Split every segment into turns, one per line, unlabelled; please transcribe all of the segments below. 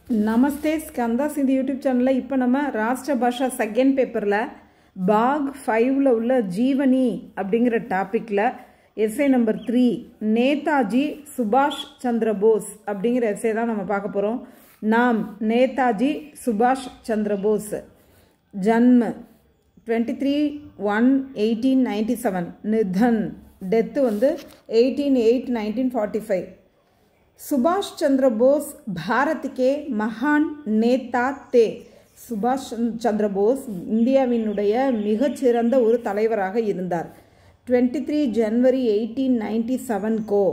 नमस्ते skandha Sindhi YouTube channel இப்போ நம்ம ராஷ்டிர பாஷா செகண்ட் பேப்பர்ல பாக் 5ல உள்ள ஜீவனி அப்படிங்கற டாபிக்ல எஸ்ஏ நம்பர் 3 நேதாஜி சுபாஷ் சந்திர போஸ் அப்படிங்கற எஸ்ஏ தான் நம்ம பார்க்க போறோம். नाम नेताजी सुभाष चंद्र बोस, जन्म 23/1/1897, निधन डेथ வந்து 18/8/1945. सुभाष चंद्र बोस भारत के महान नेता थे. सुभाष चंद्र बोस இந்தியாவினுடைய மிகச்சிறந்த ஒரு தலைவராக இருந்தார். 23 जनवरी 1897 को,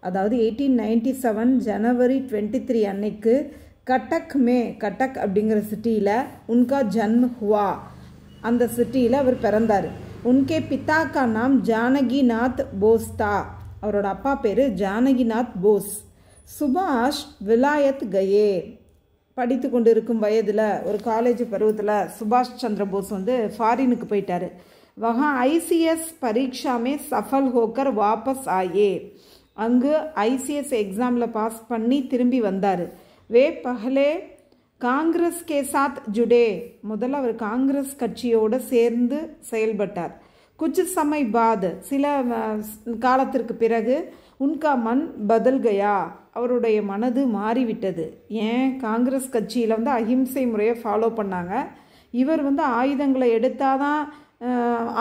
அதாவது 1897 जनवरी 23 அன்னைக்கு कटक में, कटक அப்படிங்கிற சிட்டியில் उनका जन्म हुआ. அந்த சிட்டியில் அவர் பிறந்தார். उनके पिता का नाम जानकीनाथ बोस था. அவரோட அப்பா பேர் ஜானகிநாத் போஸ். சுபாஷ் விலாயத் கயே, படித்து கொண்டு இருக்கும் வயதில் ஒரு காலேஜ் பருவத்தில் சுபாஷ் சந்திர போஸ் வந்து ஃபாரினுக்கு போயிட்டார். वहाँ ICS परीक्षा में सफल होकर वापस आए. அங்கு ICS எக்ஸாமில் பாஸ் பண்ணி திரும்பி வந்தார். वे पहले कांग्रेस के साथ जुड़े, முதல்ல அவர் காங்கிரஸ் கட்சியோடு சேர்ந்து செயல்பட்டார். कुछ समय बाद, சில காலத்திற்கு பிறகு உன்கா மன் பதல் கயா, அவருடைய மனது மாறிவிட்டது. ஏன்? காங்கிரஸ் கட்சியில் வந்து அஹிம்சை முறையை ஃபாலோ பண்ணாங்க. இவர் வந்து ஆயுதங்களை எடுத்தாதான்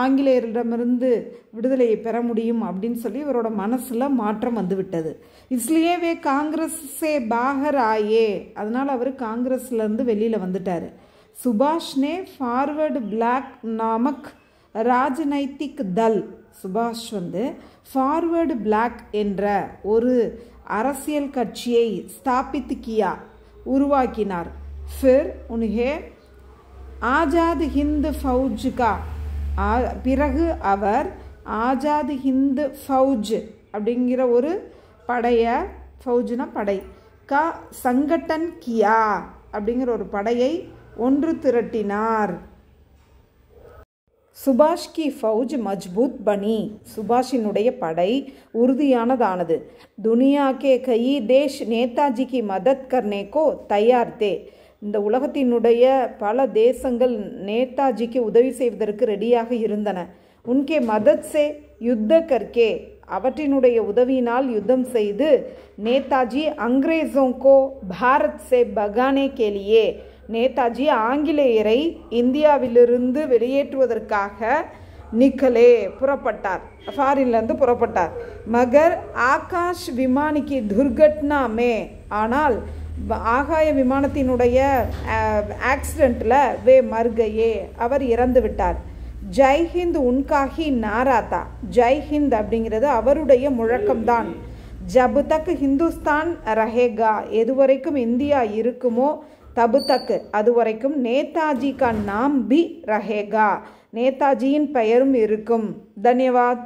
ஆங்கிலேயரிடமிருந்து விடுதலையை பெற முடியும் அப்படின்னு சொல்லி இவரோட மனசில் மாற்றம் வந்து விட்டது. इसलिए वे कांग्रेस से बाहर आए, அதனால் அவர் காங்கிரஸ்லேருந்து வெளியில் வந்துட்டார். சுபாஷ் ने ஃபார்வர்டு பிளாக் நாமக் ராஜநைத்திக் தல், சுபாஷ் வந்து ஃபார்வர்டு பிளாக் என்ற ஒரு அரசியல் கட்சியை ஸ்தாபித்து கியா, உருவாக்கினார். फिर उन्हें ஆஜாத் ஹிந்த் ஃபௌஜ் கா, பிறகு அவர் ஆஜாத் ஹிந்த் ஃபௌஜ் அப்படிங்கிற ஒரு படையை, ஃபௌஜ்னா படை, கா சங்கட்டன் கியா அப்படிங்கிற ஒரு படையை ஒன்று திரட்டினார். சுபாஷ் கி ஃபௌஜ் மஜ்பூத் பனி, சுபாஷினுடைய படை உறுதியானதானது. துனியா கே கயி தேஷ் நேதாஜி கி மதத் கர்னே கோ தயார் தே, இந்த உலகத்தினுடைய பல தேசங்கள் நேதாஜிக்கு உதவி செய்வதற்கு ரெடியாக இருந்தன. உன்கே மதத் சே யுத்த கர்கே, அவற்றினுடைய உதவியினால் யுத்தம் செய்து நேதாஜி அங்கிரேசோங்கோ பாரத் சே பகானே கேலியே, நேதாஜி ஆங்கிலேயரை இந்தியாவிலிருந்து வெளியேற்றுவதற்காக நிக்கலே புறப்பட்டார், ஃபாரின்லேருந்து புறப்பட்டார். மகர் ஆகாஷ் விமானிக்கு துர்கட்னா மே, ஆனால் ஆகாய விமானத்தினுடைய ஆக்சிடெண்ட்டில் வே மர்கையே, அவர் இறந்து விட்டார். ஜெய்ஹிந்த் உன்காஹி நாராத்தா, ஜெய்ஹிந்த் அப்படிங்கிறது அவருடைய முழக்கம்தான். ஜப் தக் ஹிந்துஸ்தான் ரஹேகா, எதுவரைக்கும் இந்தியா இருக்குமோ தபு தக், அதுவரைக்கும் நேதாஜி கா நாம் பி ரஹேகா, நேதாஜியின் பெயரும் இருக்கும். தன்யவாத்.